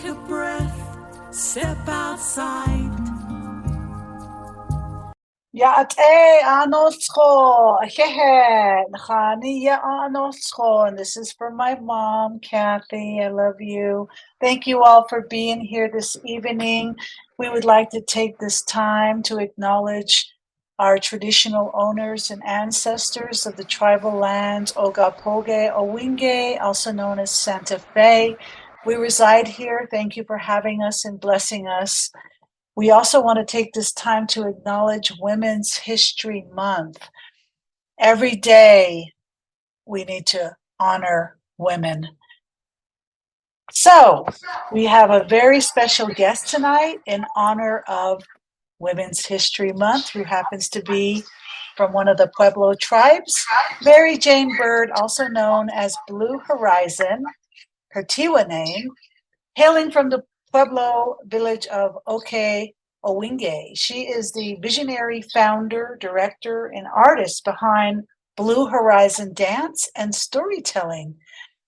a breath, step outside. Ya'ate anotscho, hehe, Khani ya anotscho, and this is for my mom, Kathy. I love you. Thank you all for being here this evening. We would like to take this time to acknowledge our traditional owners and ancestors of the tribal lands, Ohkay Owingeh, also known as Santa Fe. We reside here. Thank you for having us and blessing us. We also want to take this time to acknowledge Women's History Month. Every day, we need to honor women. So, we have a very special guest tonight in honor of Women's History Month, who happens to be from one of the Pueblo tribes, MaryJane Bird, also known as Blue Horizon, her Tiwa name, hailing from the Pueblo village of Ohkay Owingeh. She is the visionary founder, director, and artist behind Blue Horizon Dance and Storytelling.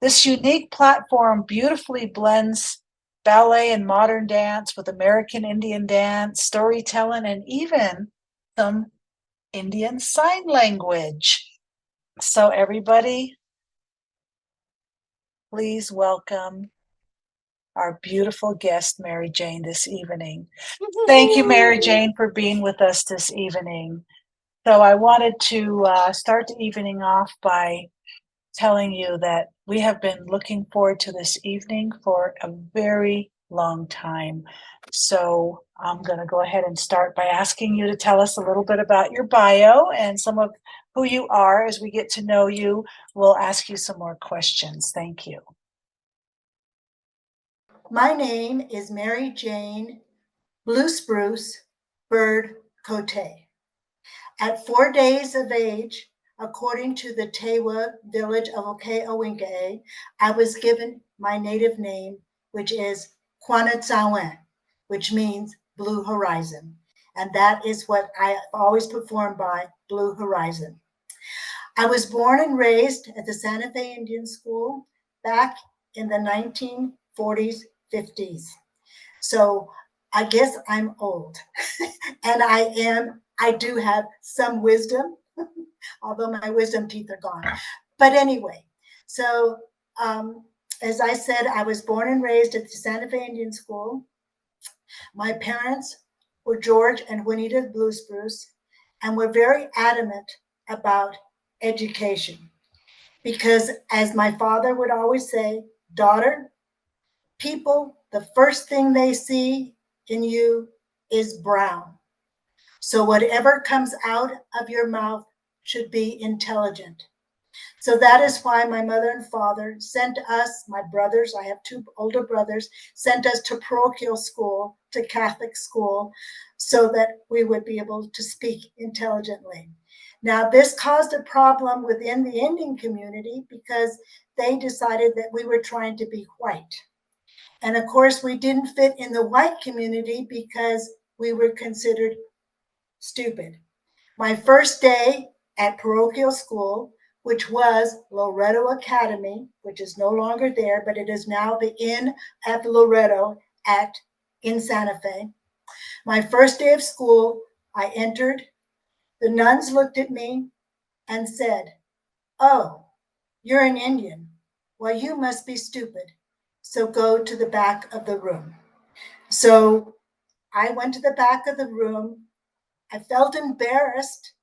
This unique platform beautifully blends ballet and modern dance with American Indian dance, storytelling, and even some Indian Sign Language. So everybody, please welcome our beautiful guest, MaryJane, this evening. Thank you, MaryJane, for being with us this evening. So I wanted to start the evening off by telling you that we have been looking forward to this evening for a very long time. So I'm going to go ahead and start by asking you to tell us a little bit about your bio and some of who you are. As we get to know you, we'll ask you some more questions. Thank you. My name is MaryJane Blue Spruce Bird Cote. At 4 days of age, according to the Tewa village of Ohkay Owingeh, I was given my native name, which is Quanatzawen, which means Blue Horizon. And that is what I always performed by, Blue Horizon. I was born and raised at the Santa Fe Indian School back in the 1940s, 50s. So I guess I'm old. And I do have some wisdom, although my wisdom teeth are gone. But anyway, so as I said, I was born and raised at the Santa Fe Indian School. My parents were George and Juanita Blue Spruce, and were very adamant about education. Because as my father would always say, daughter, people, the first thing they see in you is brown. So whatever comes out of your mouth should be intelligent. So that is why my mother and father sent us, my brothers, I have two older brothers, sent us to parochial school, to Catholic school, so that we would be able to speak intelligently. Now, this caused a problem within the Indian community because they decided that we were trying to be white. And of course, we didn't fit in the white community because we were considered stupid. My first day at parochial school, which was Loretto Academy, which is no longer there, but it is now the Inn at Loretto in Santa Fe. My first day of school, I entered. The nuns looked at me and said, "Oh, you're an Indian. Well, you must be stupid. So go to the back of the room." So I went to the back of the room. I felt embarrassed.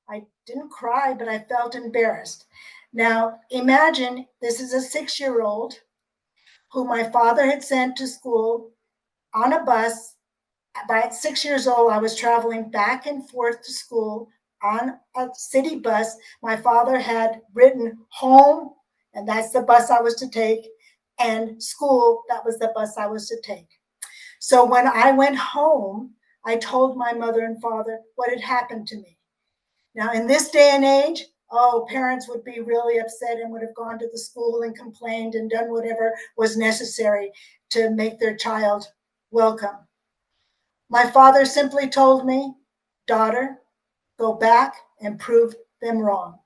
I didn't cry, but I felt embarrassed. Now, imagine this is a 6-year-old who my father had sent to school on a bus. By 6 years old, I was traveling back and forth to school on a city bus. My father had written home, and that's the bus I was to take, and school, that was the bus I was to take. So when I went home, I told my mother and father what had happened to me. Now, in this day and age, parents would be really upset and would have gone to the school and complained and done whatever was necessary to make their child welcome. My father simply told me, "Daughter, go back and prove them wrong."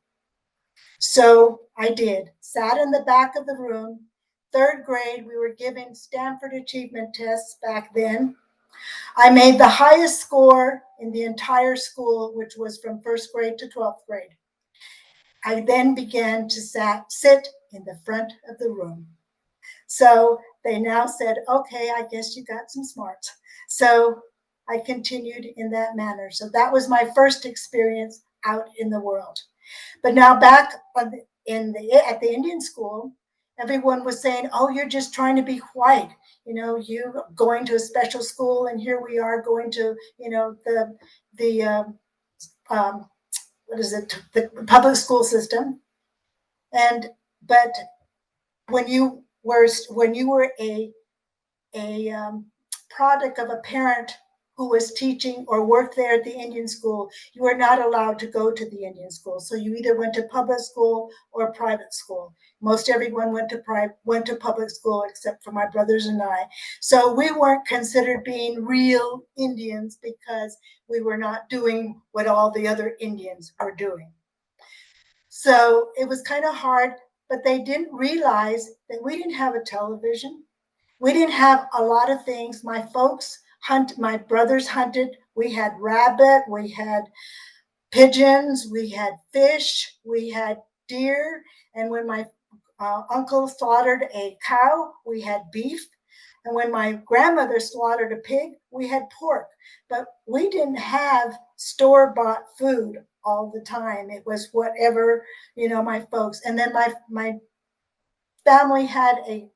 So I did, sat in the back of the room, third grade, we were giving Stanford achievement tests back then. I made the highest score in the entire school, which was from first grade to 12th grade. I then began to sit in the front of the room. So they now said, okay, I guess you got some smarts. So I continued in that manner. So that was my first experience out in the world. But now back at the Indian school, everyone was saying, oh, you're just trying to be white. You know, you going to a special school, and here we are going to, you know, the public school system. But when you were a product of a parent who was teaching or worked there at the Indian school, you were not allowed to go to the Indian school. So you either went to public school or private school. Most everyone went to public school except for my brothers and I. So we weren't considered being real Indians because we were not doing what all the other Indians were doing. So it was kind of hard, but they didn't realize that we didn't have a television. We didn't have a lot of things. My brothers hunted. We had rabbit, we had pigeons, we had fish, we had deer. And when my uncle slaughtered a cow, we had beef. And when my grandmother slaughtered a pig, we had pork. But we didn't have store-bought food all the time. It was whatever, you know, my folks. And then my family had a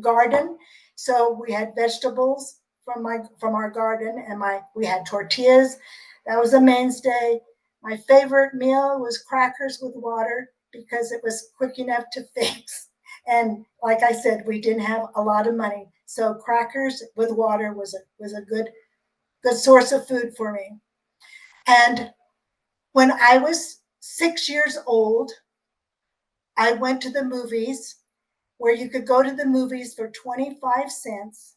garden, so we had vegetables from our garden, and we had tortillas. That was a mainstay. My favorite meal was crackers with water because it was quick enough to fix. And like I said, we didn't have a lot of money, so crackers with water was a good source of food for me. And when I was 6 years old, I went to the movies, where you could go to the movies for 25 cents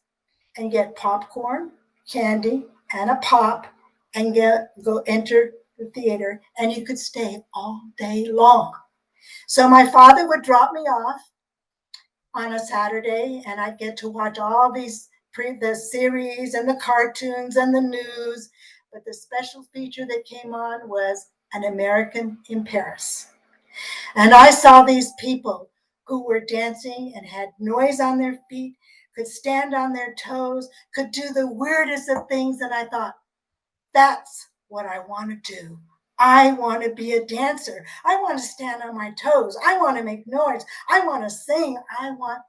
and get popcorn, candy, and a pop, and go enter the theater, and you could stay all day long. So my father would drop me off on a Saturday, and I'd get to watch all the series and the cartoons and the news. But the special feature that came on was An American in Paris. And I saw these people who were dancing and had noise on their feet, could stand on their toes, could do the weirdest of things. And I thought, that's what I want to do. I want to be a dancer. I want to stand on my toes. I want to make noise. I want to sing.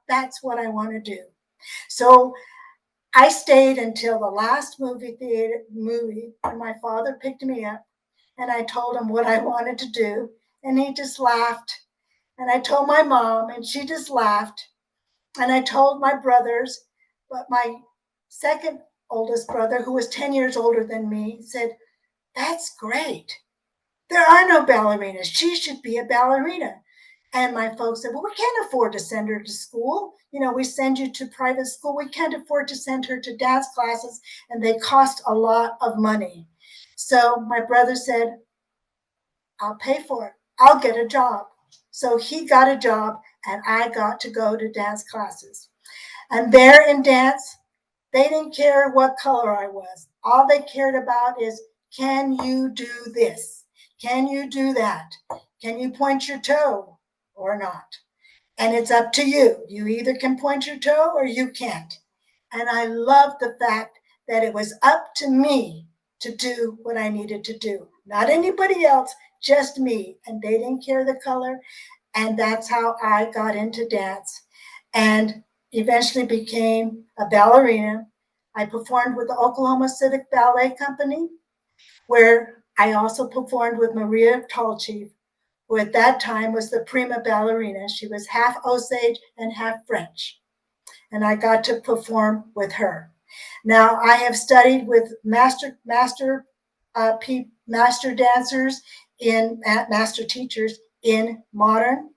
That's what I want to do. So I stayed until the last movie, and my father picked me up, and I told him what I wanted to do, and he just laughed. And I told my mom, and she just laughed. And I told my brothers, but my second oldest brother, who was 10 years older than me, said, that's great. There are no ballerinas. She should be a ballerina. And my folks said, well, we can't afford to send her to school. You know, we send you to private school. We can't afford to send her to dance classes, and they cost a lot of money. So my brother said, I'll pay for it. I'll get a job. So he got a job, and I got to go to dance classes. And there in dance, they didn't care what color I was. All they cared about is, can you do this? Can you do that? Can you point your toe or not? And it's up to you. You either can point your toe or you can't. And I love the fact that it was up to me to do what I needed to do. Not anybody else, just me. And they didn't care the color. And that's how I got into dance and eventually became a ballerina. I performed with the Oklahoma Civic Ballet Company, where I also performed with Maria Tallchief, who at that time was the prima ballerina. She was half Osage and half French. And I got to perform with her. Now, I have studied with master dancers master teachers in modern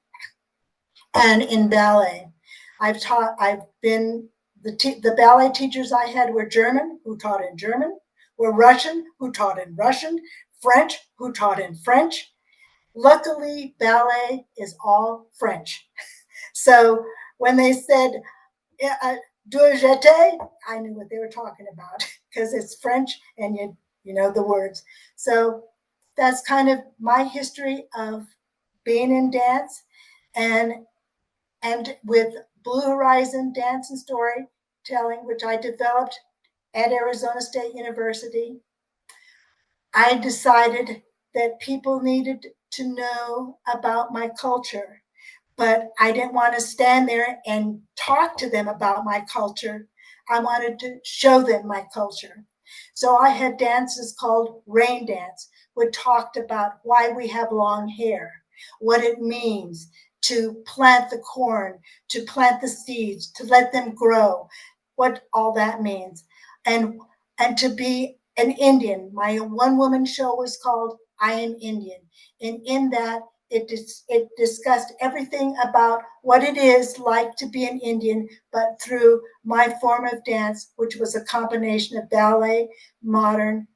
and in ballet. The ballet teachers I had were German, who taught in German, were Russian, who taught in Russian, French, who taught in French. Luckily, ballet is all French. So when they said "deux jetés," I knew what they were talking about because it's French and you know the words. So that's kind of my history of being in dance, and with Blue Horizon Dance and Storytelling, which I developed at Arizona State University, I decided that people needed to know about my culture, but I didn't want to stand there and talk to them about my culture. I wanted to show them my culture. So I had dances called rain dance, which talked about why we have long hair, what it means to plant the corn, to plant the seeds, to let them grow, what all that means. And to be an Indian. My one woman show was called I Am Indian. And in that, it discussed everything about what it is like to be an Indian, but through my form of dance, which was a combination of ballet, modern,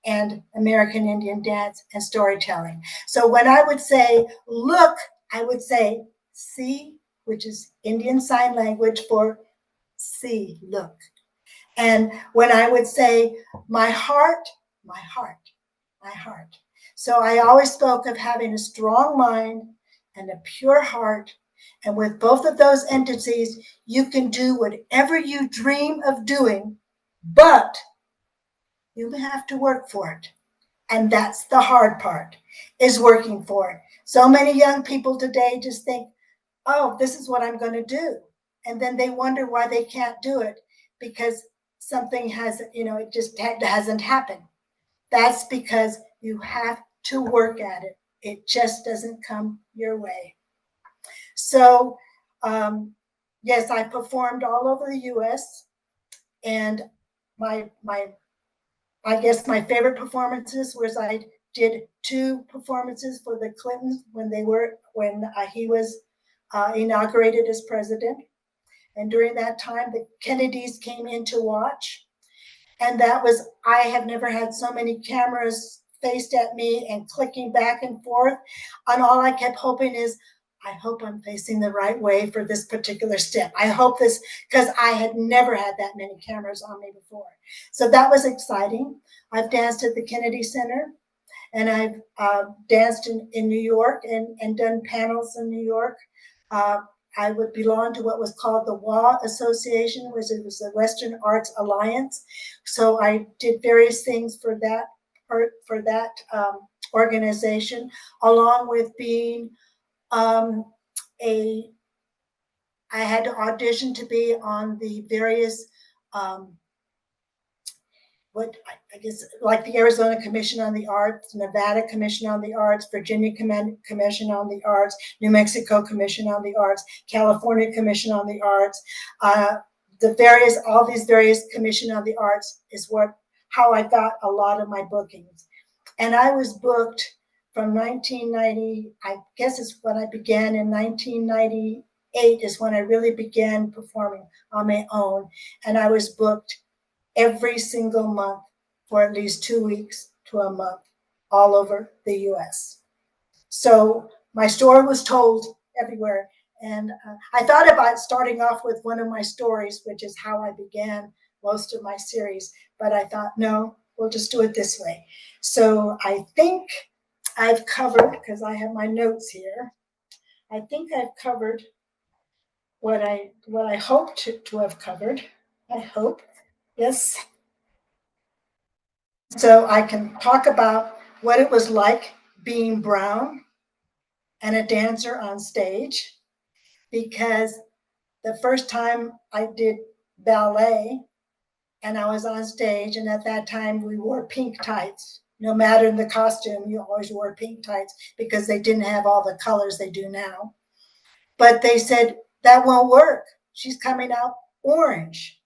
and American Indian dance and storytelling. So when I would say, look, I would say, see, which is Indian Sign Language for see, look. And when I would say, my heart, my heart, my heart. So I always spoke of having a strong mind and a pure heart. And with both of those entities, you can do whatever you dream of doing, but you have to work for it. And that's the hard part, is working for it. So many young people today just think, oh, this is what I'm going to do. And then they wonder why they can't do it because something hasn't, it just hasn't happened. That's because you have to work at it. It just doesn't come your way. So, yes, I performed all over the U.S. and I guess my favorite performances was I did 2 performances for the Clintons when he was inaugurated as president. And during that time, the Kennedys came in to watch. And I have never had so many cameras faced at me and clicking back and forth. And all I kept hoping is, I hope I'm facing the right way for this particular step. I hope this, because I had never had that many cameras on me before. So that was exciting. I've danced at the Kennedy Center, and I've danced in New York and done panels in New York. I would belong to what was called the WA Association, which was the Western Arts Alliance. So I did various things for that organization, along with being I had to audition to be on the various what I guess like the Arizona Commission on the Arts, Nevada Commission on the Arts, Virginia Commission on the Arts, New Mexico Commission on the Arts, California Commission on the Arts. All these various Commission on the Arts is how I got a lot of my bookings. And I was booked from 1990, I guess it's when I began in 1998 is when I really began performing on my own. And I was booked every single month for at least 2 weeks to a month all over the US. So my story was told everywhere. And I thought about starting off with one of my stories, which is how I began most of my series. But I thought, no, we'll just do it this way. So I think I've covered, because I have my notes here, I think I've covered what I hope to have covered. I hope. Yes. So I can talk about what it was like being brown and a dancer on stage, because the first time I did ballet and I was on stage, and at that time we wore pink tights. No matter the costume, you always wore pink tights because they didn't have all the colors they do now. But they said, that won't work. She's coming out orange.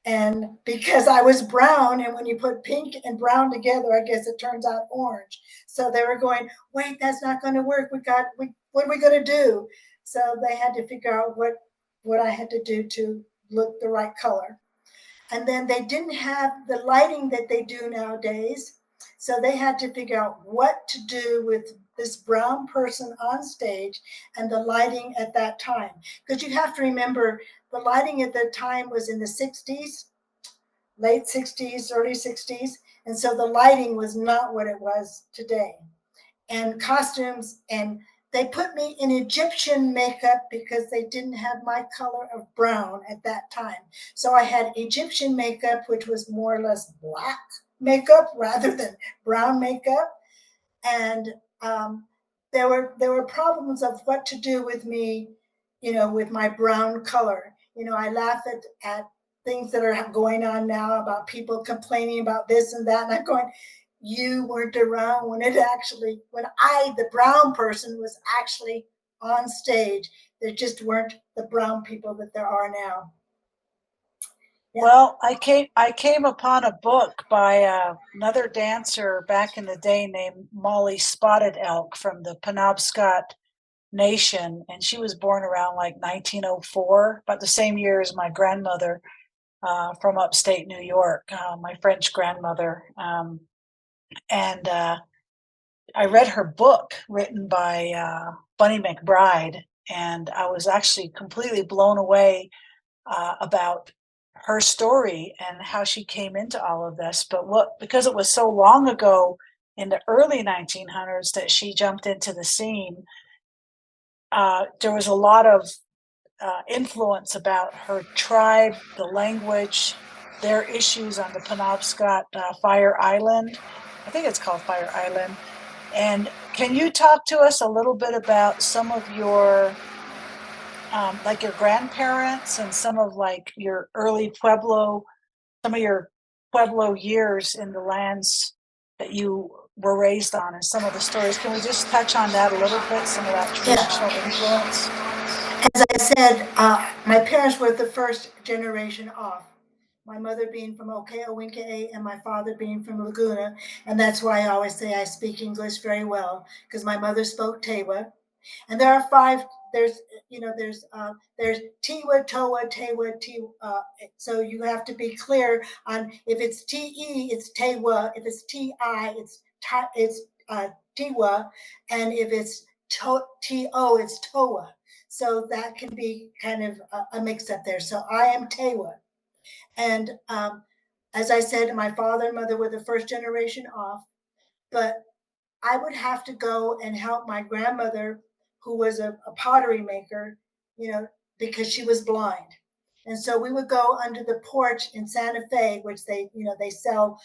And because I was brown, and when you put pink and brown together, I guess it turns out orange. So they were going, wait, that's not going to work. What are we going to do? So they had to figure out what I had to do to look the right color. And then they didn't have the lighting that they do nowadays. So they had to figure out what to do with this brown person on stage and the lighting at that time. Because you have to remember, the lighting at that time was in the 60s, late 60s, early 60s. And so the lighting was not what it was today. And costumes, and they put me in Egyptian makeup because they didn't have my color of brown at that time. So I had Egyptian makeup, which was more or less black makeup rather than brown makeup. And there were problems of what to do with me, with my brown color. I laugh at things that are going on now about people complaining about this and that, and I'm going, you weren't around when I, the brown person, was actually on stage. There just weren't the brown people that there are now. Yeah. Well, I came upon a book by another dancer back in the day named Molly Spotted Elk from the Penobscot Nation, and she was born around like 1904, about the same year as my grandmother from upstate New York, my French grandmother. And I read her book written by Bunny McBride, and I was actually completely blown away about her story and how she came into all of this. But because it was so long ago in the early 1900s that she jumped into the scene, there was a lot of influence about her tribe, the language, their issues on the Penobscot Fire Island. I think it's called Fire Island. And can you talk to us a little bit about some of your like your grandparents and some of like your early Pueblo, some of your Pueblo years in the lands that you were raised on and some of the stories? Can we just touch on that a little bit, some of that traditional influence? As I said, my parents were the first generation off. My mother being from Ohkay Owingeh and my father being from Laguna. And that's why I always say I speak English very well, because my mother spoke Tewa. And there are five. There's Tiwa, Towa, Tewa, Tiwa. So you have to be clear on if it's Te, it's Tewa. If it's Ti, it's Tiwa, and if it's To, it's Towa. So that can be kind of a mix up there. So I am Tewa, and as I said, my father and mother were the first generation off, but I would have to go and help my grandmother, who was a pottery maker, because she was blind. And so we would go under the porch in Santa Fe, which they still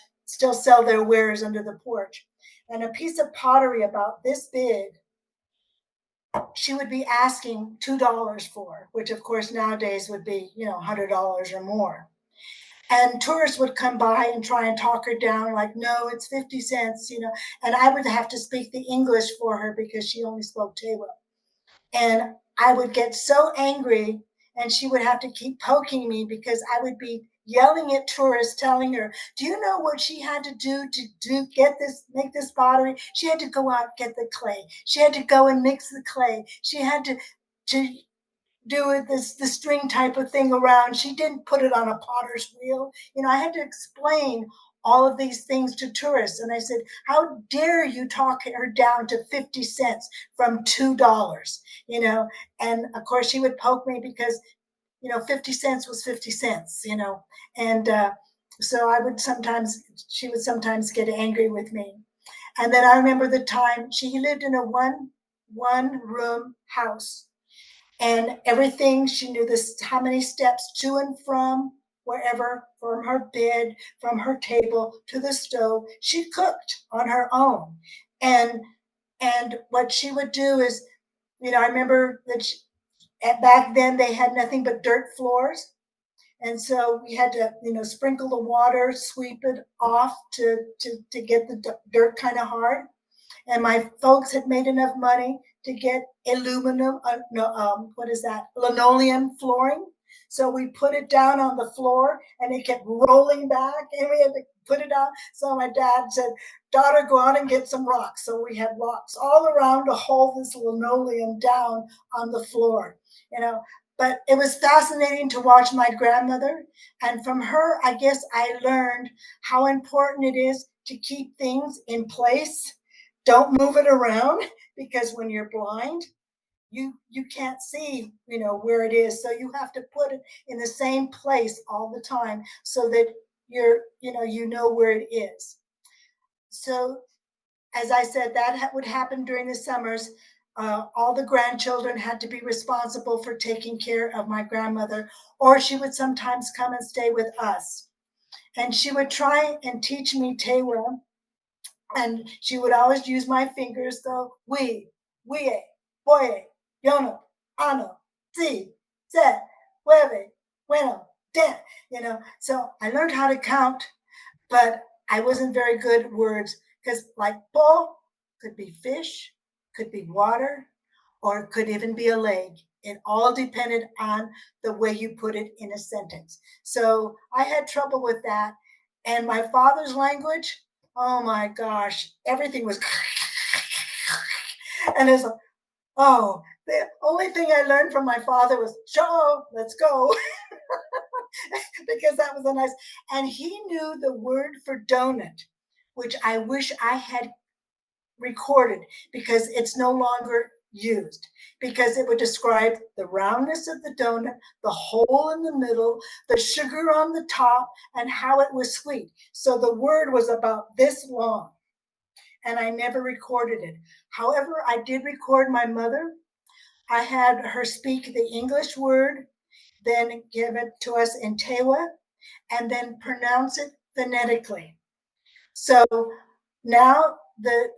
sell their wares under the porch. And a piece of pottery about this big, she would be asking $2 for, which of course nowadays would be, $100 or more. And tourists would come by and try and talk her down, like, no, it's 50 cents, and I would have to speak the English for her because she only spoke Tewa. And I would get so angry, and she would have to keep poking me because I would be yelling at tourists, telling her, do you know what she had to do make this pottery? She had to go out and get the clay. She had to go and mix the clay. She had to do it the string type of thing around. She didn't put it on a potter's wheel. I had to explain all of these things to tourists. And I said, how dare you talk her down to 50 cents from $2, and of course she would poke me because, 50 cents was 50 cents, and so she would sometimes get angry with me. And then I remember the time she lived in a one room house, and everything, she knew how many steps to and from wherever, from her bed, from her table to the stove. She cooked on her own. And what she would do is, I remember that back then they had nothing but dirt floors. And so we had to, sprinkle the water, sweep it off to get the dirt kind of hard. And my folks had made enough money to get linoleum flooring. So we put it down on the floor and it kept rolling back and we had to put it out. So my dad said, daughter, go out and get some rocks. So we had rocks all around to hold this linoleum down on the floor, But it was fascinating to watch my grandmother. And from her, I guess I learned how important it is to keep things in place. don't move it around, because when you're blind, you can't see, where it is. So you have to put it in the same place all the time so that you know where it is. So as I said, that would happen during the summers. All the grandchildren had to be responsible for taking care of my grandmother, or she would sometimes come and stay with us. And she would try and teach me Tewa, and she would always use my fingers, go, we, boye, yono, ano, si, se, hueve, bueno, ten, So I learned how to count, but I wasn't very good at words, because like po could be fish, could be water, or it could even be a leg. It all depended on the way you put it in a sentence. So I had trouble with that. And my father's language, oh my gosh, everything was and it's the only thing I learned from my father was show, let's go. Because that was a nice, and he knew the word for donut, which I wish I had recorded, because it's no longer used, because it would describe the roundness of the donut, the hole in the middle, the sugar on the top, and how it was sweet. So the word was about this long, and I never recorded it. However, I did record my mother. I had her speak the English word, then give it to us in Tewa, and then pronounce it phonetically. So now the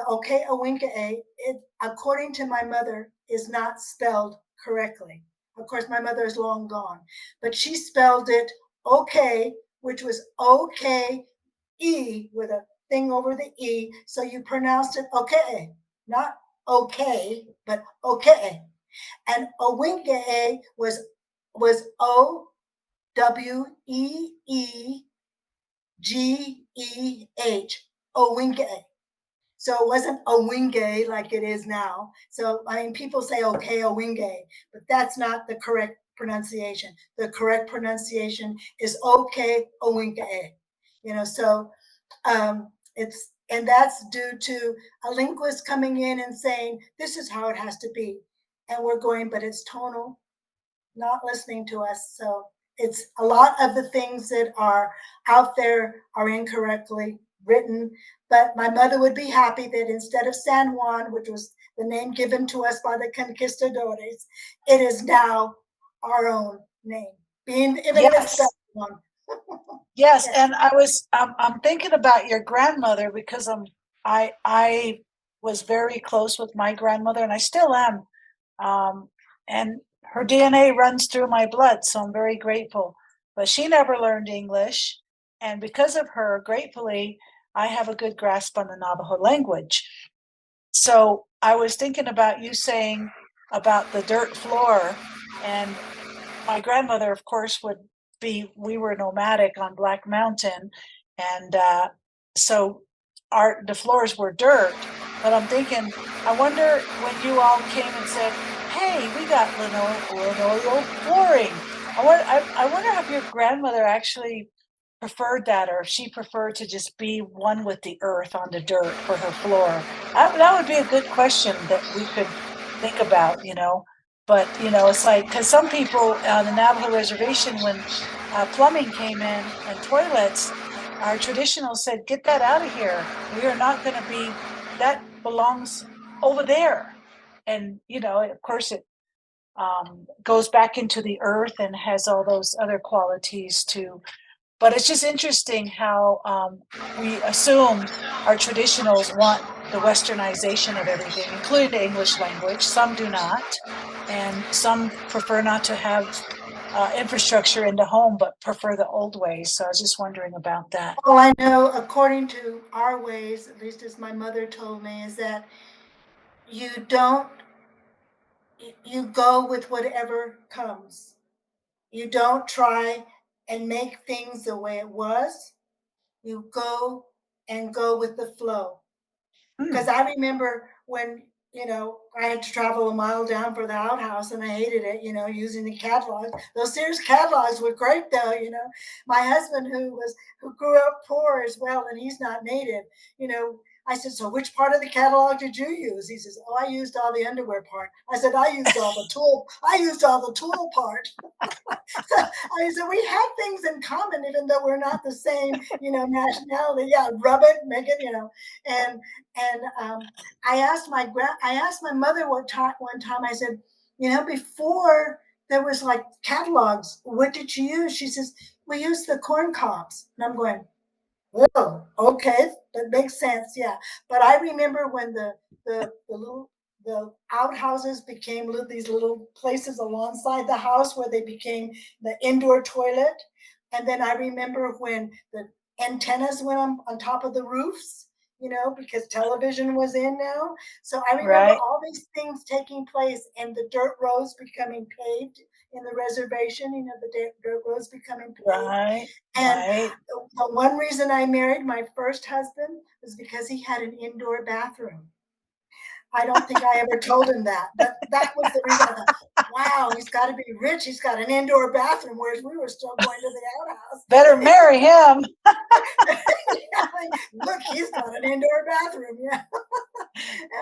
Ohkay Owingeh, it, according to my mother, is not spelled correctly. Of course, my mother is long gone, but she spelled it okay, which was O-K-E with a thing over the E. So you pronounced it okay, not okay, but okay. And Owingeh was O-W-E-E-G-E-H, Owingeh. So it wasn't Owingeh like it is now. So, I mean, people say Ohkay Owingeh, but that's not the correct pronunciation. The correct pronunciation is Ohkay Owingeh. So and that's due to a linguist coming in and saying, this is how it has to be. And we're going, but it's tonal, not listening to us. So it's a lot of the things that are out there are incorrectly written. But my mother would be happy that instead of San Juan, which was the name given to us by the conquistadores, it is now our own name, being even misspelled one. Yes, and I'm thinking about your grandmother, because I was very close with my grandmother, and I still am. And her DNA runs through my blood, so I'm very grateful. But she never learned English, and because of her, gratefully, I have a good grasp on the Navajo language. So I was thinking about you saying about the dirt floor, and my grandmother, of course, we were nomadic on Black Mountain, and so the floors were dirt. But I'm thinking, I wonder when you all came and said, hey, we got linoleum flooring. I wonder if your grandmother actually preferred that, or if she preferred to just be one with the earth on the dirt for her floor. That would be a good question that we could think about, But, it's like, because some people on the Navajo reservation, when plumbing came in and toilets, our traditionals said, get that out of here. We are not going to be, that belongs over there. And, of course, it goes back into the earth and has all those other qualities too. But it's just interesting how we assume our traditionals want the westernization of everything, including the English language. Some do not, and some prefer not to have infrastructure in the home, but prefer the old ways. So I was just wondering about that. Well, I know, according to our ways, at least as my mother told me, is that you go with whatever comes. You don't try and make things the way it was. You go with the flow. Because I remember when, I had to travel a mile down for the outhouse, and I hated it, using the catalogs. Those Sears catalogs were great though, My husband, who grew up poor as well, and he's not native, I said, so which part of the catalog did you use? He says, oh, I used all the underwear part. I said, I used all the tool part. I said, we have things in common, even though we're not the same, nationality. Yeah, rub it, make it, and I asked my mother one time. I said, before there was like catalogs, what did you use? She says, we used the corn cobs. And I'm going, oh, okay, that makes sense. Yeah, but I remember when the outhouses became these little places alongside the house where they became the indoor toilet, and then I remember when the antennas went on top of the roofs, because television was in now. So I remember Right. all these things taking place, and the dirt roads becoming paved in the reservation. The dirt roads becoming paved. Right. And Right. the one reason I married my first husband was because he had an indoor bathroom. I don't think I ever told him that, but that was the reason. I thought, wow, he's got to be rich. He's got an indoor bathroom, whereas we were still going to the outhouse. Better marry him. Look, he's got an indoor bathroom. Yeah.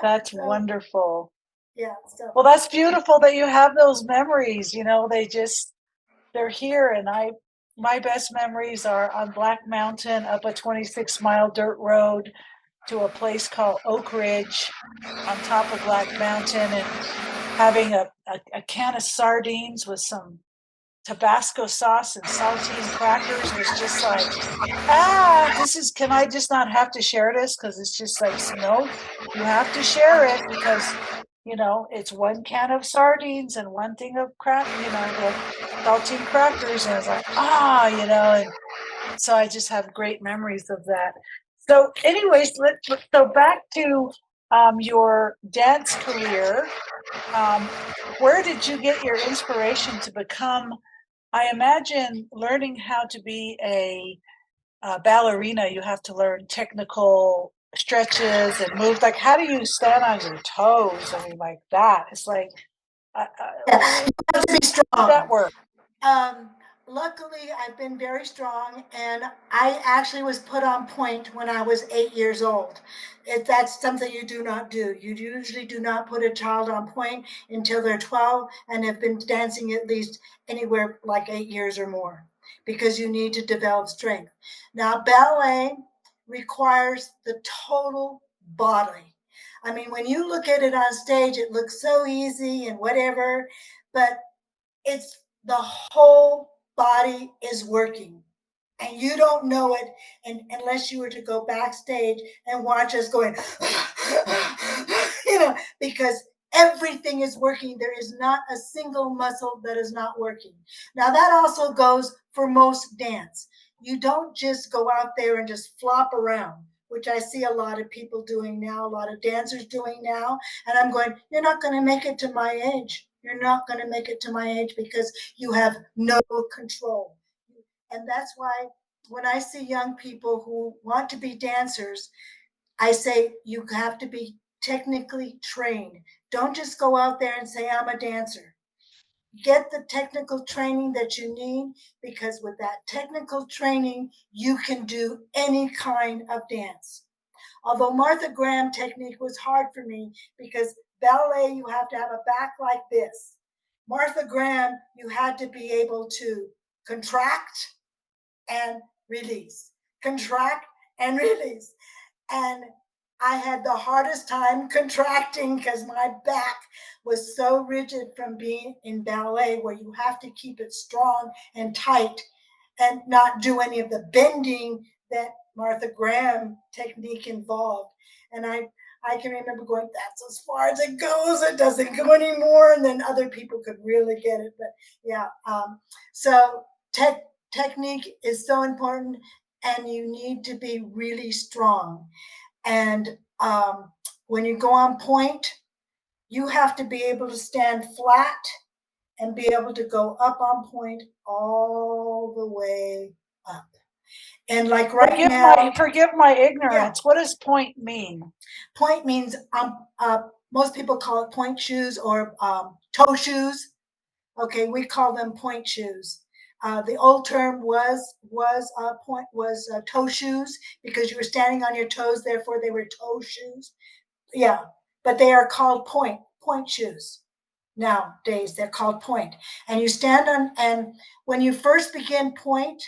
That's So, wonderful. yeah. So, Well, that's beautiful that you have those memories. They're here. And my best memories are on Black Mountain up a 26-mile dirt road to a place called Oak Ridge on top of Black Mountain, and having a can of sardines with some Tabasco sauce and saltine crackers was just like, can I just not have to share this? Because it's just like, no, you have to share it because, it's one can of sardines and one thing of the saltine crackers. And it's like, and so I just have great memories of that. So anyways, so back to your dance career. Where did you get your inspiration to become? I imagine learning how to be a ballerina, you have to learn technical stretches and moves. Like, how do you stand on your toes? I mean, like that. It's like, yeah, you have to be how did that strong. work? Um, Luckily, I've been very strong, and I actually was put on point when I was 8 years old. If that's something you do not do, you usually do not put a child on point until they're 12 and have been dancing at least anywhere like 8 years or more, because you need to develop strength. Now, ballet requires the total body. I mean, when you look at it on stage, it looks so easy and whatever, but it's the whole body is working, and you don't know it, and unless you were to go backstage and watch us going because everything is working. There is not a single muscle that is not working. Now that also goes for most dance. You don't just go out there and just flop around, which I see a lot of people doing now, a lot of dancers doing now. And I'm going, you're not going to make it to my age. You're not going to make it to my age because you have no control. And that's why when I see young people who want to be dancers, I say you have to be technically trained. Don't just go out there and say, I'm a dancer. Get the technical training that you need, because with that technical training, you can do any kind of dance. Although Martha Graham technique was hard for me, because ballet, you have to have a back like this. Martha Graham, you had to be able to contract and release, contract and release. And I had the hardest time contracting because my back was so rigid from being in ballet, where you have to keep it strong and tight and not do any of the bending that Martha Graham technique involved. And I can remember going, that's as far as it goes. It doesn't go anymore. And then other people could really get it. But yeah, so technique is so important, and you need to be really strong. And when you go on point, you have to be able to stand flat and be able to go up on point all the way up. And like right now, Forgive my yeah, ignorance. What does point mean? point means most people call it point shoes or toe shoes. Okay, we call them point shoes. The old term was toe shoes, because you were standing on your toes, therefore they were toe shoes. Yeah, but they are called point shoes. Nowadays they're called point. And you stand on, and when you first begin point,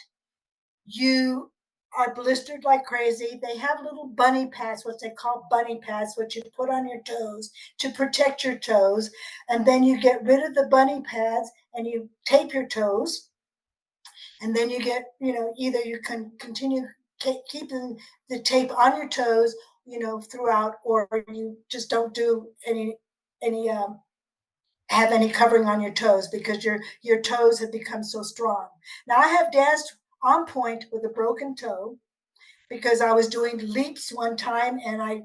you are blistered like crazy. They have little bunny pads, what they call bunny pads, which you put on your toes to protect your toes. And then you get rid of the bunny pads and you tape your toes. And then you get, either you can continue keeping the tape on your toes, throughout, or you just don't do any have any covering on your toes, because your toes have become so strong. Now, I have danced on point with a broken toe, because I was doing leaps one time and I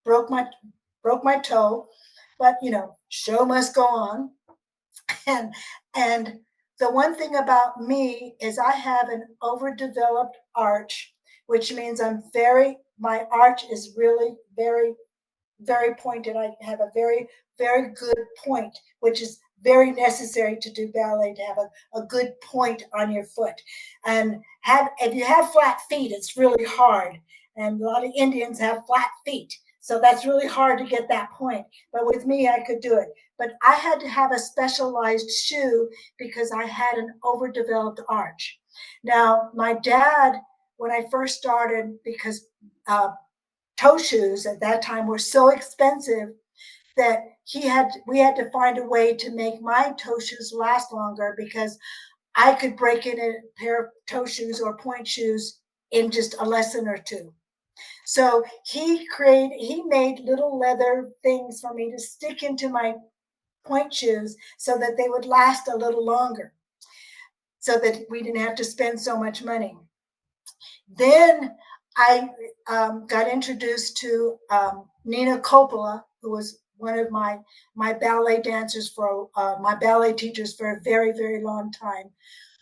broke my toe. But show must go on. And the one thing about me is I have an overdeveloped arch, which means my arch is really very, very pointed. I have a very, very good point, which is very necessary to do ballet, to have a good point on your foot. And if you have flat feet, it's really hard. And a lot of Indians have flat feet. So that's really hard to get that point. But with me, I could do it. But I had to have a specialized shoe because I had an overdeveloped arch. Now, my dad, when I first started, because toe shoes at that time were so expensive, that we had to find a way to make my toe shoes last longer, because I could break in a pair of toe shoes or point shoes in just a lesson or two. So he made little leather things for me to stick into my point shoes so that they would last a little longer, so that we didn't have to spend so much money. Then I got introduced to Nina Coppola, who was one of my ballet dancers my ballet teachers for a very, very long time,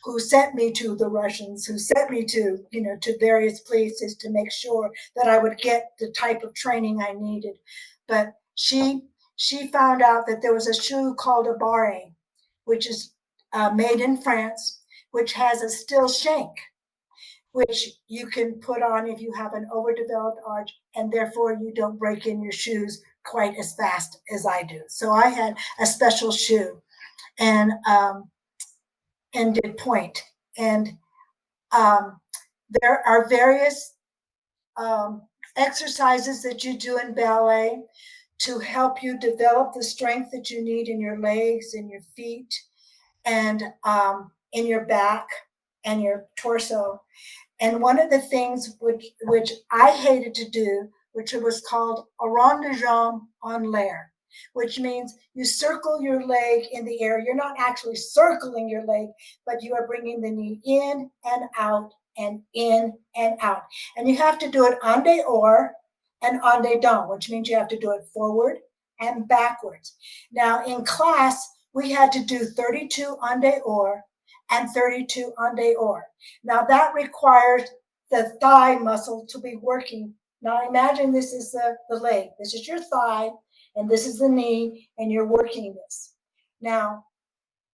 who sent me to the Russians, who sent me to various places to make sure that I would get the type of training I needed. But she found out that there was a shoe called a barre, which is made in France, which has a still shank, which you can put on if you have an overdeveloped arch, and therefore you don't break in your shoes quite as fast as I do. So I had a special shoe, and did point. And there are various exercises that you do in ballet to help you develop the strength that you need in your legs and your feet, and in your back and your torso. And one of the things which I hated to do, which was called a rond de jambe en l'air, which means you circle your leg in the air. You're not actually circling your leg, but you are bringing the knee in and out and in and out. And you have to do it en dehors and en dedans, which means you have to do it forward and backwards. Now, in class, we had to do 32 en dehors and 32 en dehors. Now that requires the thigh muscle to be working. Now imagine this is the leg. This is your thigh, and this is the knee, and you're working this. Now,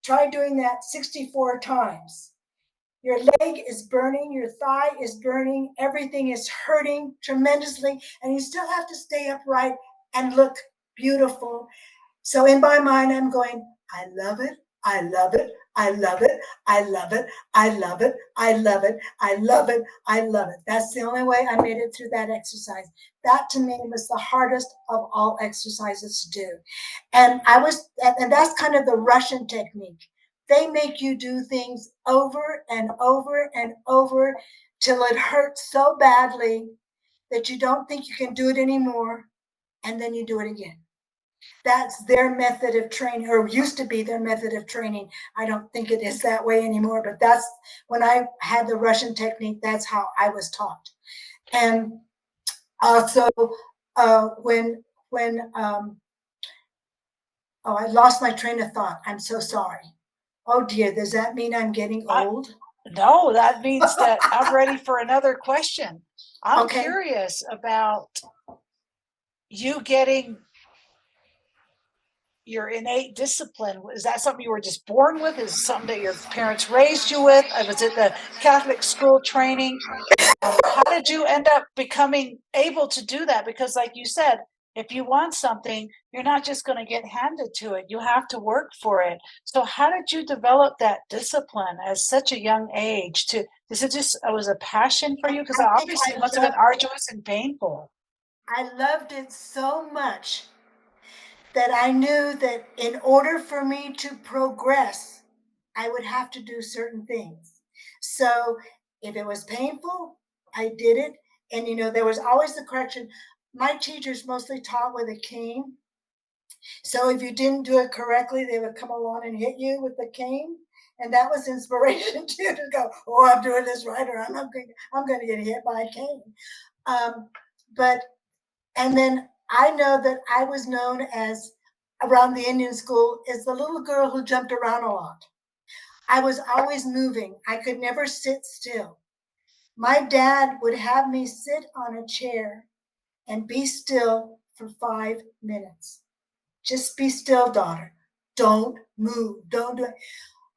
try doing that 64 times. Your leg is burning, your thigh is burning, everything is hurting tremendously, and you still have to stay upright and look beautiful. So in my mind, I'm going, I love it, I love it, I love it, I love it, I love it, I love it, I love it, I love it. That's the only way I made it through that exercise. That to me was the hardest of all exercises to do. And that's kind of the Russian technique. They make you do things over and over and over till it hurts so badly that you don't think you can do it anymore, and then you do it again. That's their method of training, or used to be their method of training. I don't think it is that way anymore, but that's when I had the Russian technique, that's how I was taught. And so I lost my train of thought. I'm so sorry. Oh dear, does that mean I'm getting old? No, that means that I'm ready for another question. I'm Okay. curious about you getting your innate discipline? Is that something you were just born with? Is it something that your parents raised you with? Was it the Catholic school training? How did you end up becoming able to do that? Because like you said, if you want something, you're not just going to get handed to it. You have to work for it. So how did you develop that discipline at such a young age? Is it just, it was a passion for you? Because obviously it must have been arduous and painful. I loved it so much that I knew that in order for me to progress, I would have to do certain things. So if it was painful, I did it. And, there was always the correction. My teachers mostly taught with a cane. So if you didn't do it correctly, they would come along and hit you with the cane. And that was inspiration too, to go, oh, I'm doing this right, or I'm going to get hit by a cane. And then I know that I was known as, around the Indian school, as the little girl who jumped around a lot. I was always moving. I could never sit still. My dad would have me sit on a chair and be still for 5 minutes. Just be still, daughter. Don't move. Don't do it.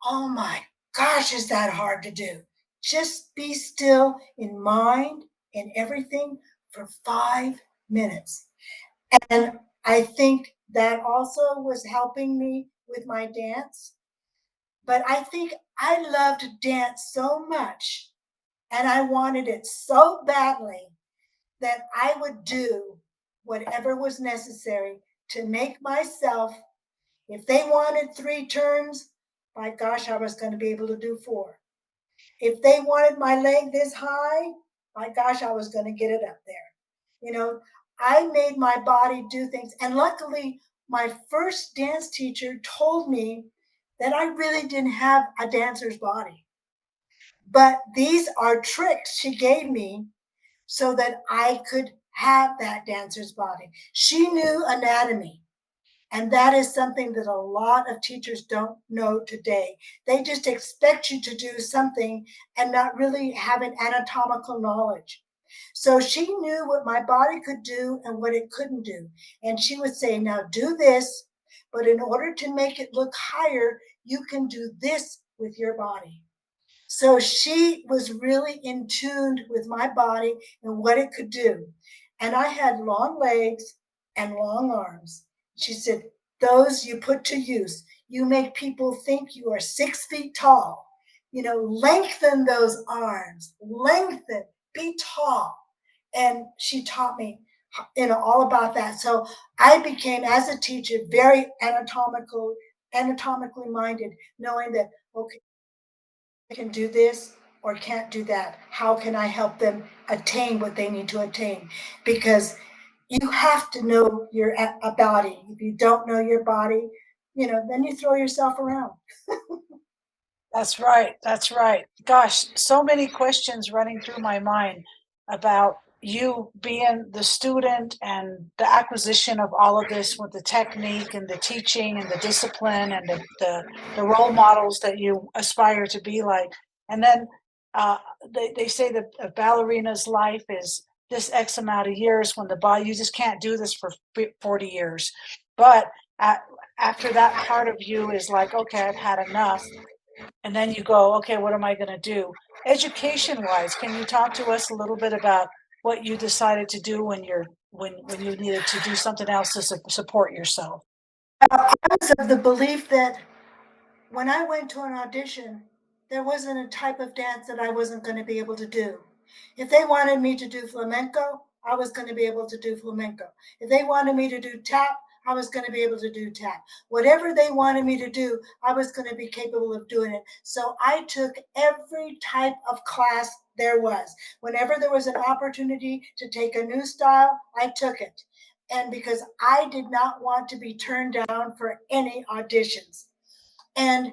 Oh my gosh, is that hard to do? Just be still in mind and everything for 5 minutes. And I think that also was helping me with my dance. But I think I loved dance so much and I wanted it so badly that I would do whatever was necessary to make myself, if they wanted 3 turns, my gosh, I was going to be able to do 4. If they wanted my leg this high, my gosh, I was going to get it up there. I made my body do things. And luckily, my first dance teacher told me that I really didn't have a dancer's body. But these are tricks she gave me so that I could have that dancer's body. She knew anatomy. And that is something that a lot of teachers don't know today. They just expect you to do something and not really have an anatomical knowledge. So she knew what my body could do and what it couldn't do. And she would say, now do this, but in order to make it look higher, you can do this with your body. So she was really in tune with my body and what it could do. And I had long legs and long arms. She said, those you put to use. You make people think you are 6 feet tall. Lengthen those arms, lengthen, be tall. And she taught me, all about that. So I became, as a teacher, very anatomically minded, knowing that, okay, can do this or can't do that. How can I help them attain what they need to attain? Because you have to know your body. If you don't know your body, then you throw yourself around. That's right. That's right. Gosh, so many questions running through my mind about you being the student and the acquisition of all of this with the technique and the teaching and the discipline and the role models that you aspire to be like. And then they say that a ballerina's life is this X amount of years when the body, you just can't do this for 40 years. But after that part of you is like, okay, I've had enough. And then you go, okay, what am I going to do? Education wise, can you talk to us a little bit about what you decided to do when you needed to do something else to support yourself? I was of the belief that when I went to an audition, there wasn't a type of dance that I wasn't going to be able to do. If they wanted me to do flamenco, I was going to be able to do flamenco. If they wanted me to do tap, I was going to be able to do tap. Whatever they wanted me to do, I was going to be capable of doing it. So I took every type of class there was. Whenever there was an opportunity to take a new style, I took it. And because I did not want to be turned down for any auditions. And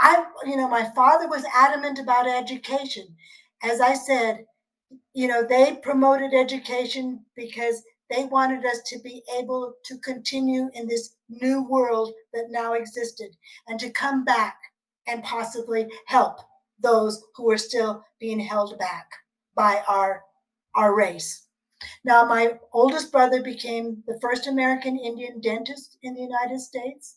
my father was adamant about education. As I said, they promoted education because they wanted us to be able to continue in this new world that now existed and to come back and possibly help those who are still being held back by our race. Now, my oldest brother became the first American Indian dentist in the United States.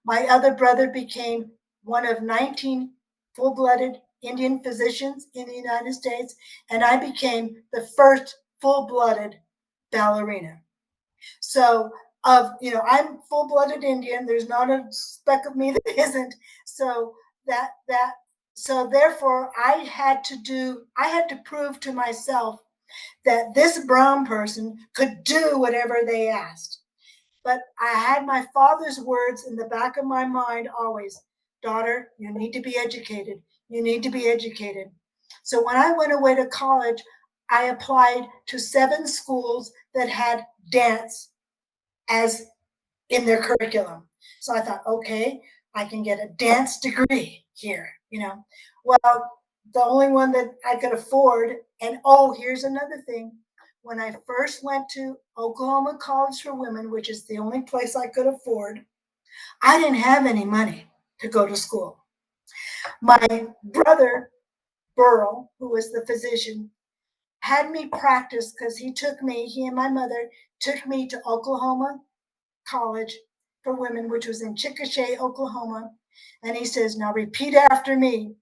My other brother became one of 19 full-blooded Indian physicians in the United States, and I became the first full-blooded ballerina. So, I'm full-blooded Indian. There's not a speck of me that isn't. So therefore I had to prove to myself that this brown person could do whatever they asked. But I had my father's words in the back of my mind always: daughter, you need to be educated. You need to be educated. So when I went away to college, I applied to 7 schools that had dance as in their curriculum. So I thought, okay, I can get a dance degree here. Well, the only one that I could afford, and here's another thing. When I first went to Oklahoma College for Women, which is the only place I could afford, I didn't have any money to go to school. My brother, Burl, who was the physician, had me practice because he and my mother took me to Oklahoma College for Women, which was in Chickasha, Oklahoma. And he says, now repeat after me.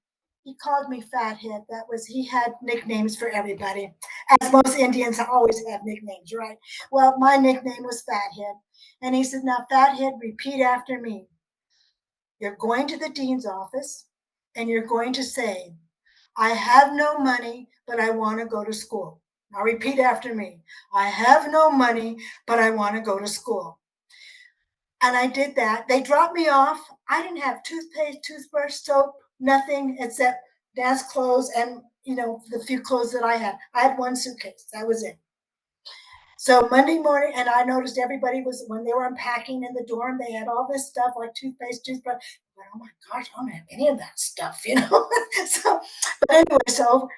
He called me Fathead. He had nicknames for everybody, as most Indians always have nicknames, right? Well, my nickname was Fathead. And he said, now, Fathead, repeat after me. You're going to the dean's office and you're going to say, I have no money, but I want to go to school. Now repeat after me. I have no money, but I want to go to school. And I did that. They dropped me off. I didn't have toothpaste, toothbrush, soap, nothing except dance clothes and, the few clothes that I had. I had 1 suitcase. That was it. So Monday morning, and I noticed everybody was, when they were unpacking in the dorm, they had all this stuff like toothpaste, toothbrush. But oh my gosh, I don't have any of that stuff. So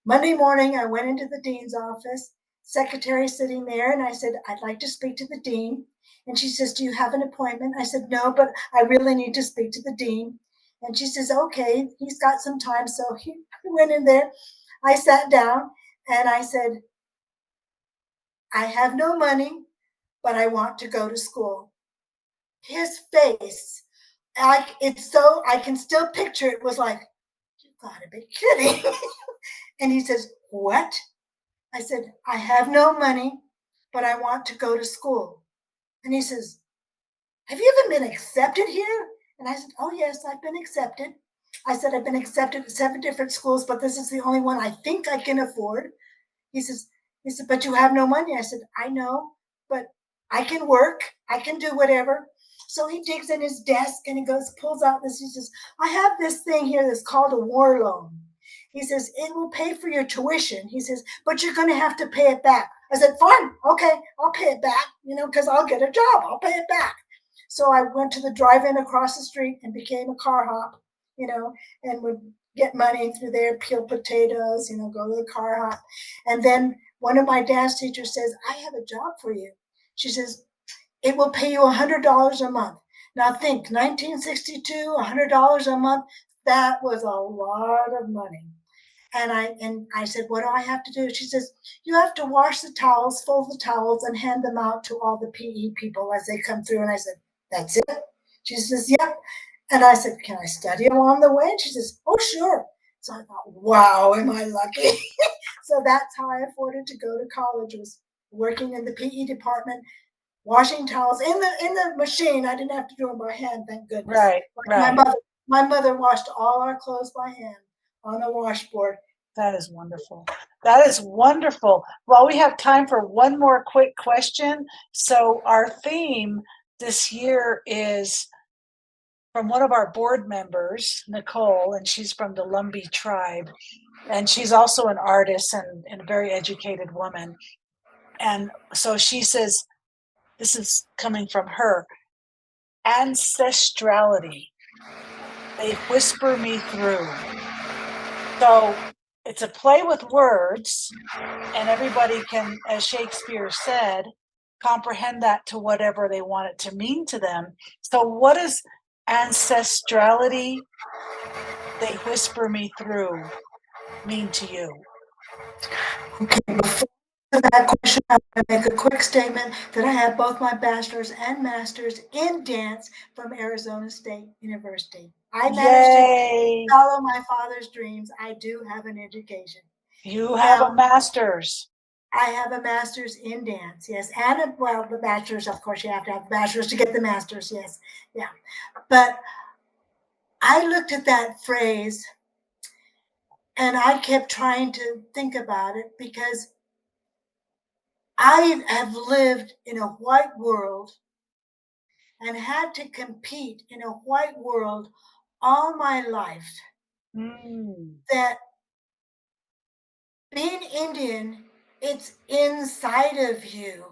Monday morning, I went into the dean's office, secretary sitting there, and I said, I'd like to speak to the dean. And she says, do you have an appointment? I said, no, but I really need to speak to the dean. And she says, okay, he's got some time. So he went in there. I sat down and I said, I have no money, but I want to go to school. His face, I can still picture it, was like, you gotta be kidding. And he says, what? I said, I have no money, but I want to go to school. And he says, have you ever been accepted here? And I said, oh yes, I've been accepted. I said, I've been accepted at 7 different schools, but this is the only one I think I can afford. He said, but you have no money. I said, I know, but I can work. I can do whatever. So he digs in his desk and he pulls out this. He says, I have this thing here that's called a war loan. He says, it will pay for your tuition. He says, but you're going to have to pay it back. I said, fine, okay, I'll pay it back, because I'll get a job. I'll pay it back. So I went to the drive-in across the street and became a car hop, and would get money through there, peel potatoes, go to the car hop. And then one of my dance teachers says, I have a job for you. She says, it will pay you $100 a month. Now think, 1962, $100 a month, that was a lot of money. And I said, what do I have to do? She says, you have to wash the towels, fold the towels, and hand them out to all the PE people as they come through. And I said, that's it? She says, yeah. And I said, can I study along the way? And she says, oh, sure. So I thought, wow, am I lucky? So that's how I afforded to go to college, was working in the PE department, washing towels in the machine. I didn't have to do it by hand, thank goodness. Right, right. My mother washed all our clothes by hand on the washboard. That is wonderful. That is wonderful. Well, we have time for one more quick question. So our theme this year is from one of our board members, Nicole, and she's from the Lumbee tribe. And she's also an artist and a very educated woman. And so she says, this is coming from her, ancestrality. They whisper me through. So it's a play with words, and everybody can, as Shakespeare said, comprehend that to whatever they want it to mean to them. So what is ancestrality, they whisper me through, mean to you? Okay, that question, I'm going to make a quick statement that I have both my bachelor's and master's in dance from Arizona State University. I managed to Yay! follow my father's dreams. I do have an education. You have a Now, master's. I have a master's in dance, yes, and the bachelor's. Of course, you have to have a bachelor's to get the master's, yes, yeah. But I looked at that phrase and I kept trying to think about it because I have lived in a white world and had to compete in a white world all my life. That being Indian, it's inside of you.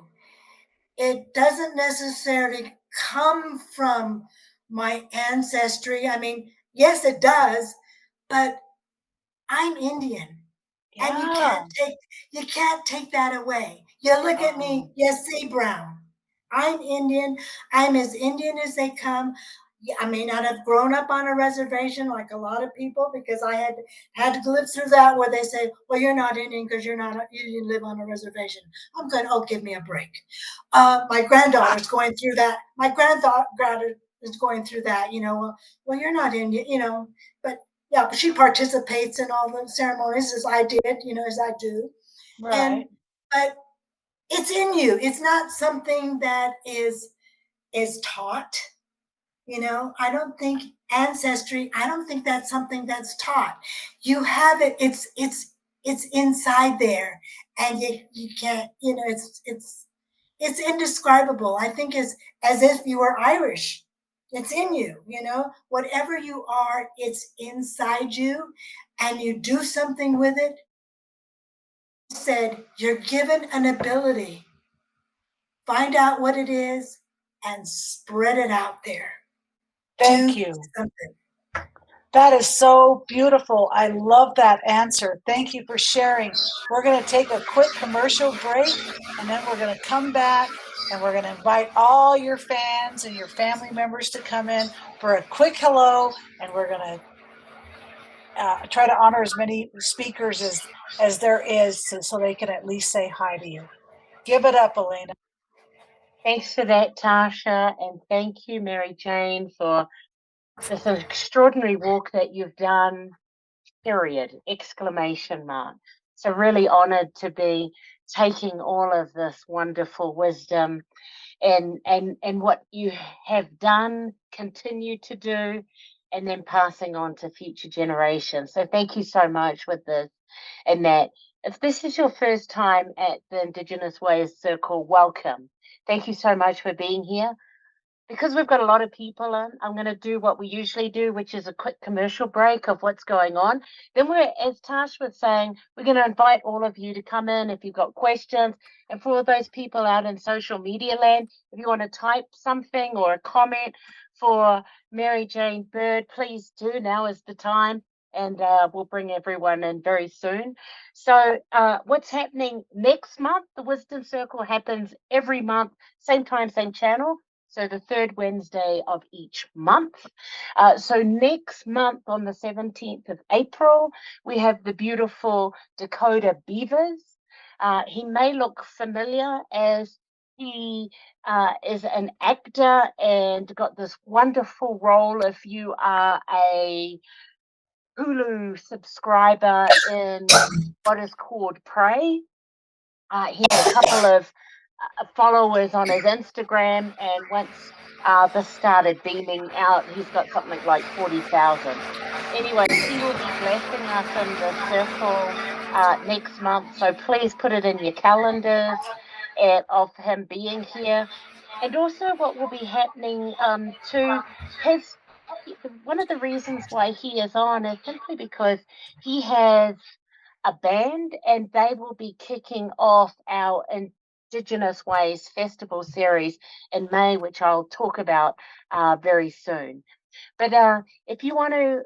It doesn't necessarily come from my ancestry. I mean, yes, it does, but I'm Indian. And Yeah. you can't take that away. You look at me, you see brown. I'm Indian. I'm as Indian as they come. I may not have grown up on a reservation like a lot of people because I had to live through that where they say, "Well, you're not Indian because you didn't live on a reservation." I'm going, "Oh, give me a break." My granddaughter's going through that. My granddaughter is going through that. Well, you're not Indian. But yeah, but she participates in all the ceremonies as I did, as I do. Right. And but it's in you. It's not something that is taught. I don't think ancestry. I don't think that's something that's taught. You have it. It's inside there, and you can't. It's indescribable. I think as if you were Irish. It's in you, whatever you are, it's inside you, and you do something with it. Said you're given an ability. Find out what it is and spread it out there. Thank Do you. something. That is so beautiful. I love that answer. Thank you for sharing. We're going to take a quick commercial break and then we're going to come back and we're going to invite all your fans and your family members to come in for a quick hello. And we're going to try to honor as many speakers as there is so they can at least say hi to you. Give it up, Elena. Thanks for that, Tasha, and thank you, MaryJane, for this extraordinary walk that you've done. Period! Exclamation mark. So really honored to be taking all of this wonderful wisdom and what you have done, continue to do, and then passing on to future generations. So thank you so much with this and that. If this is your first time at the Indigenous Ways Circle, welcome. Thank you so much for being here. Because we've got a lot of people in, I'm going to do what we usually do, which is a quick commercial break of what's going on. Then as Tash was saying, we're going to invite all of you to come in if you've got questions. And for all those people out in social media land, if you want to type something or a comment for MaryJane Bird, please do. Now is the time. And we'll bring everyone in very soon. So what's happening next month? The Wisdom Circle happens every month, same time, same channel. So the third Wednesday of each month. So next month on the 17th of April, we have the beautiful Dakota Beavers. He may look familiar as he is an actor and got this wonderful role if you are a Hulu subscriber in what is called Prey. He has a couple of followers on his Instagram, and once this started beaming out, he's got something like 40,000. Anyways, he will be blessing us in the circle next month, so please put it in your calendars of him being here. And also, what will be happening to his one of the reasons why he is on is simply because he has a band and they will be kicking off our Indigenous Ways Festival series in May, which I'll talk about very soon. But if you want to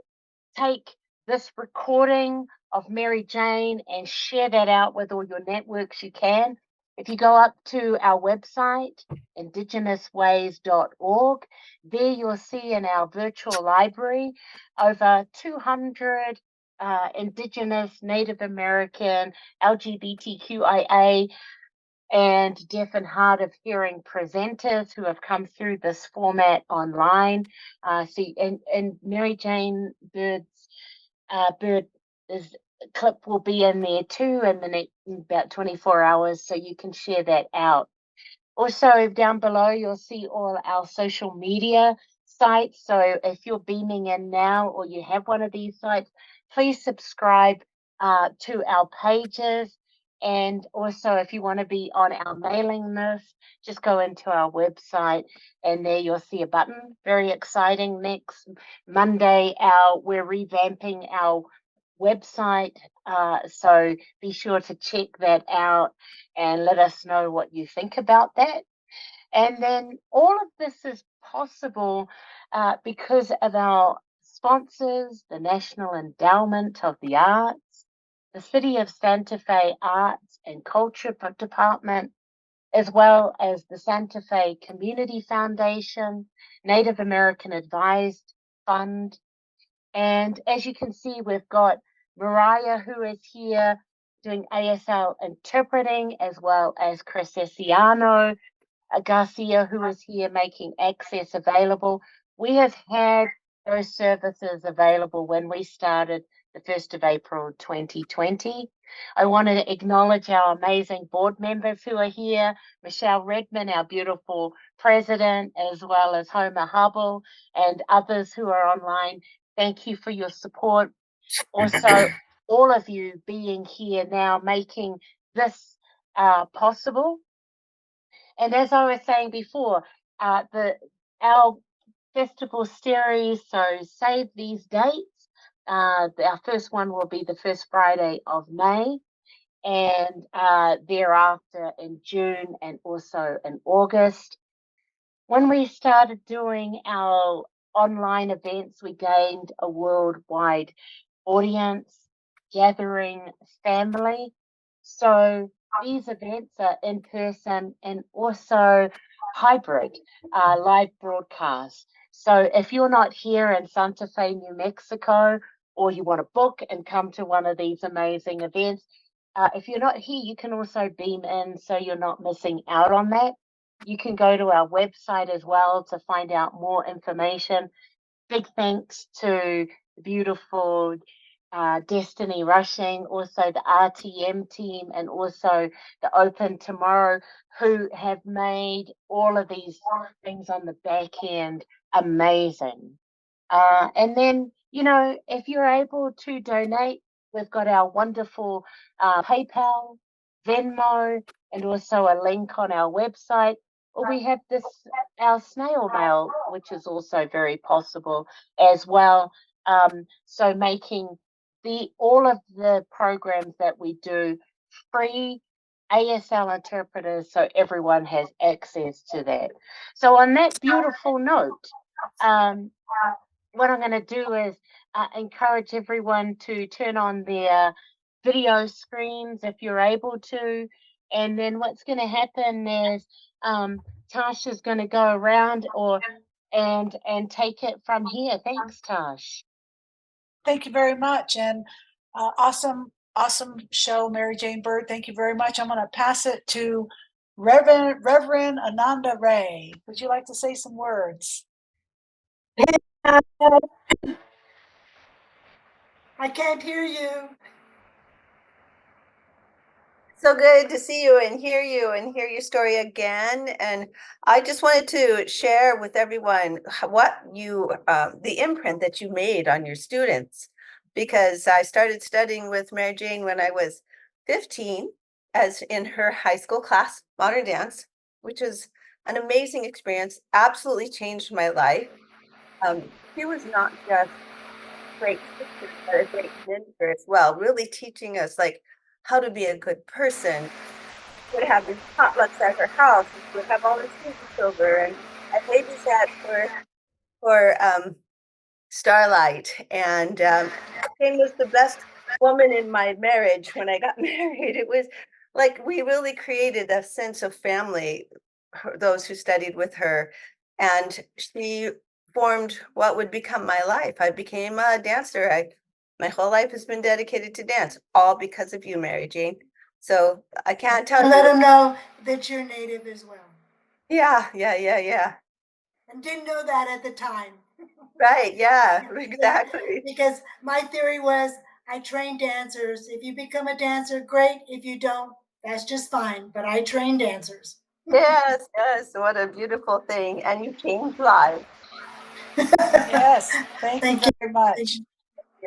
take this recording of MaryJane and share that out with all your networks, you can. If you go up to our website, IndigenousWays.org, there you'll see in our virtual library over 200 Indigenous, Native American, LGBTQIA, and deaf and hard of hearing presenters who have come through this format online. And MaryJane Bird is clip will be in there too in the next about 24 hours, so you can share that out. Also, down below, you'll see all our social media sites. So if you're beaming in now or you have one of these sites, please subscribe to our pages. And also, if you want to be on our mailing list, just go into our website and there you'll see a button. Very exciting. Next Monday, we're revamping our website. So be sure to check that out and let us know what you think about that. And then all of this is possible because of our sponsors, the National Endowment of the Arts, the City of Santa Fe Arts and Culture Department, as well as the Santa Fe Community Foundation, Native American Advised Fund. And as you can see, we've got Mariah, who is here doing ASL interpreting, as well as Chris Essiano Garcia, who is here making access available. We have had those services available when we started the 1st of April 2020. I want to acknowledge our amazing board members who are here, Michelle Redman, our beautiful president, as well as Homer Hubble and others who are online. Thank you for your support. Also, all of you being here now, making this possible. And as I was saying before, our festival series, so save these dates. Our first one will be the first Friday of May, and thereafter in June and also in August. When we started doing our online events, we gained a worldwide audience, gathering family. So these events are in person and also hybrid live broadcasts. So if you're not here in Santa Fe, New Mexico, or you want to book and come to one of these amazing events, if you're not here, you can also beam in so you're not missing out on that. You can go to our website as well to find out more information. Big thanks to the beautiful Destiny Rushing, also the RTM team, and also the Open Tomorrow, who have made all of these things on the back end amazing. And then, if you're able to donate, we've got our wonderful PayPal, Venmo, and also a link on our website. Or we have our snail mail, which is also very possible as well. So making all of the programs that we do free ASL interpreters, so everyone has access to that. So on that beautiful note, what I'm going to do is encourage everyone to turn on their video screens if you're able to. And then what's going to happen is Tasha's going to go around and take it from here. Thanks, Tash. Thank you very much. And awesome show, MaryJane Bird. Thank you very much. I'm going to pass it to Reverend Ananda Ray. Would you like to say some words? I can't hear you. So good to see you and hear your story again. And I just wanted to share with everyone what the imprint that you made on your students, because I started studying with MaryJane when I was 15, as in her high school class, modern dance, which is an amazing experience, absolutely changed my life. She was not just great sister, but a great mentor as well, really teaching us how to be a good person. She would have these potlucks at her house, and she would have all the students over, and I babysat for Starlight, and Jane was the best woman in my marriage when I got married. It was like we really created a sense of family, those who studied with her, and she formed what would become my life. I became a dancer. I My whole life has been dedicated to dance, all because of you, MaryJane. So I can't tell Let you. them know that you're Native as well. Yeah. And didn't know that at the time. Right, yeah, exactly. Because my theory was I train dancers. If you become a dancer, great. If you don't, that's just fine. But I train dancers. Yes, what a beautiful thing. And you changed lives. Yes, thank you Thank you. very much.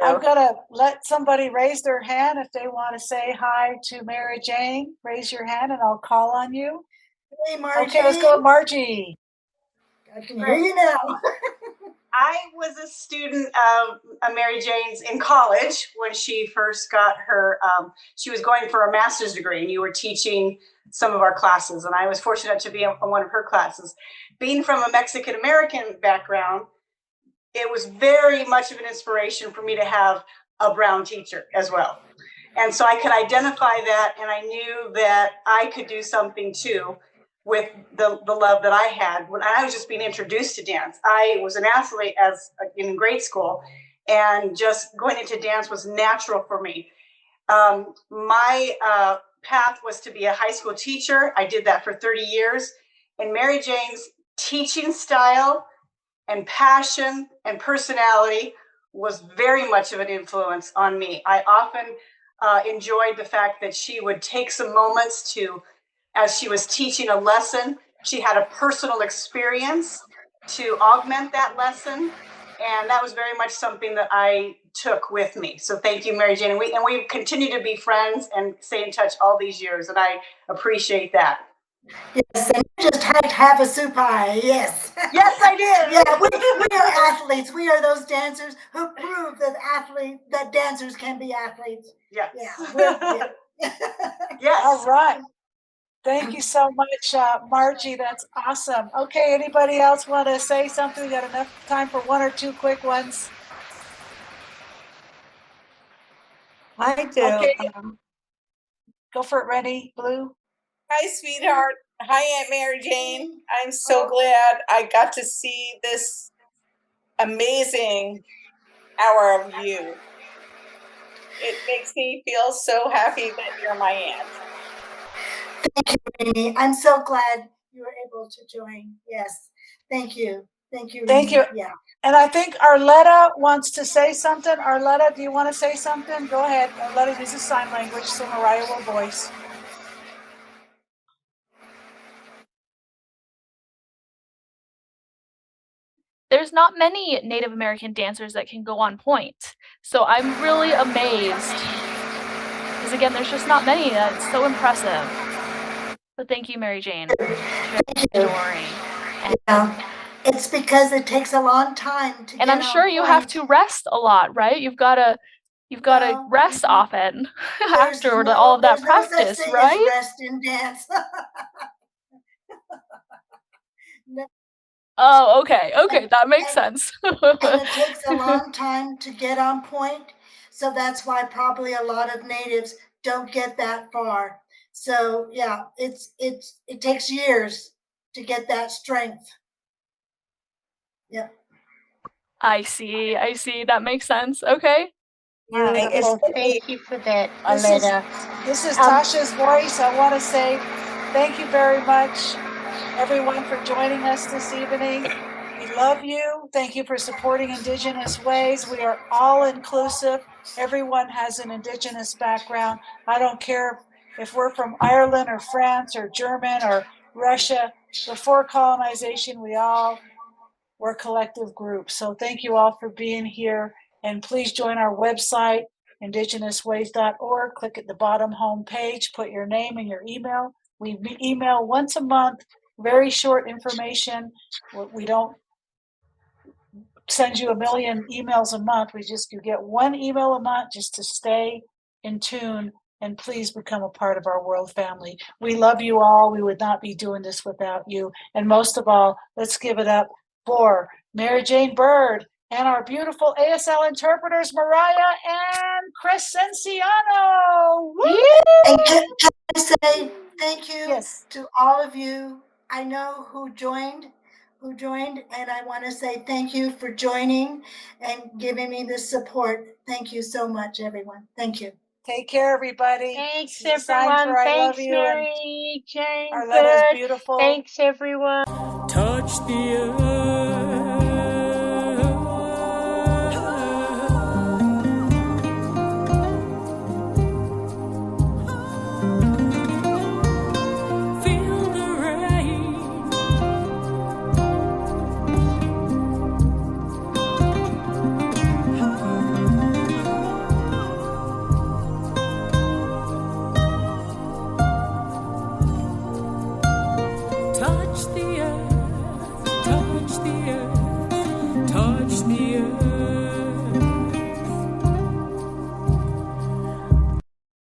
I'm going to let somebody raise their hand if they want to say hi to MaryJane. Raise your hand and I'll call on you. Hey, Margie. Okay, let's go with Margie. I can hear you now. I was a student of MaryJane's in college when she first got her, she was going for a master's degree and you were teaching some of our classes. And I was fortunate to be in one of her classes. Being from a Mexican-American background, it was very much of an inspiration for me to have a brown teacher as well. And so I could identify that, and I knew that I could do something too with the love that I had when I was just being introduced to dance. I was an athlete in grade school, and just going into dance was natural for me. My path was to be a high school teacher. I did that for 30 years. And MaryJane's teaching style and passion and personality was very much of an influence on me. I often enjoyed the fact that she would take some moments to, as she was teaching a lesson, she had a personal experience to augment that lesson. And that was very much something that I took with me. So thank you, MaryJane. And we've continued to be friends and stay in touch all these years. And I appreciate that. Yes, and you just had to have a soup pie. Yes. Yes, I did. Yeah, we are athletes. We are those dancers who prove that dancers can be athletes. Yes. Yeah. Yes. All right. Thank you so much, Margie. That's awesome. Okay, anybody else want to say something? We got enough time for one or two quick ones. I do. Okay. Go for it, Rennie. Blue. Hi, sweetheart. Hi, Aunt MaryJane. I'm so glad I got to see this amazing hour of you. It makes me feel so happy that you're my aunt. Thank you, Renee. I'm so glad you were able to join. Yes. Thank you. Thank you, Renee. Thank you. Yeah. And I think Arletta wants to say something. Arletta, do you want to say something? Go ahead. Arletta uses sign language, so Mariah will voice. There's not many Native American dancers that can go on point. So I'm really amazed. Because again, there's just not many. It's so impressive. But thank you, MaryJane, for sharing your story. Yeah. It's because it takes a long time to and I'm sure you have to rest a lot, right? You've got to rest often after all of that practice, no right? Rest and dance. Oh, okay, that makes sense. And it takes a long time to get on point, so that's why probably a lot of natives don't get that far. So yeah, it takes years to get that strength. Yeah. I see. That makes sense. Okay. Beautiful. Thank you for that, Arletta. This is Tasha's voice. I want to say thank you very much, everyone, for joining us this evening. We love you. Thank you for supporting Indigenous Ways. We are all inclusive. Everyone has an Indigenous background. I don't care if we're from Ireland or France or German or Russia. Before colonization, we all were collective groups. So thank you all for being here. And please join our website, IndigenousWays.org. Click at the bottom home page, put your name and your email. We email once a month, very short information. We don't send you a million emails a month. You get one email a month just to stay in tune, and please become a part of our world family. We love you all. We would not be doing this without you. And most of all, let's give it up for MaryJane Bird and our beautiful ASL interpreters, Mariah and Chris Cenciano. And can I say thank you Yes. to all of you I know who joined, who joined, and I want to say thank you for joining and giving me this support. Thank you so much, everyone. Thank you. Take care, everybody. Thanks, This is a sign everyone. for I love Thanks, you, and MaryJane Arletta's Bird. beautiful. Thanks, everyone. Touch the earth.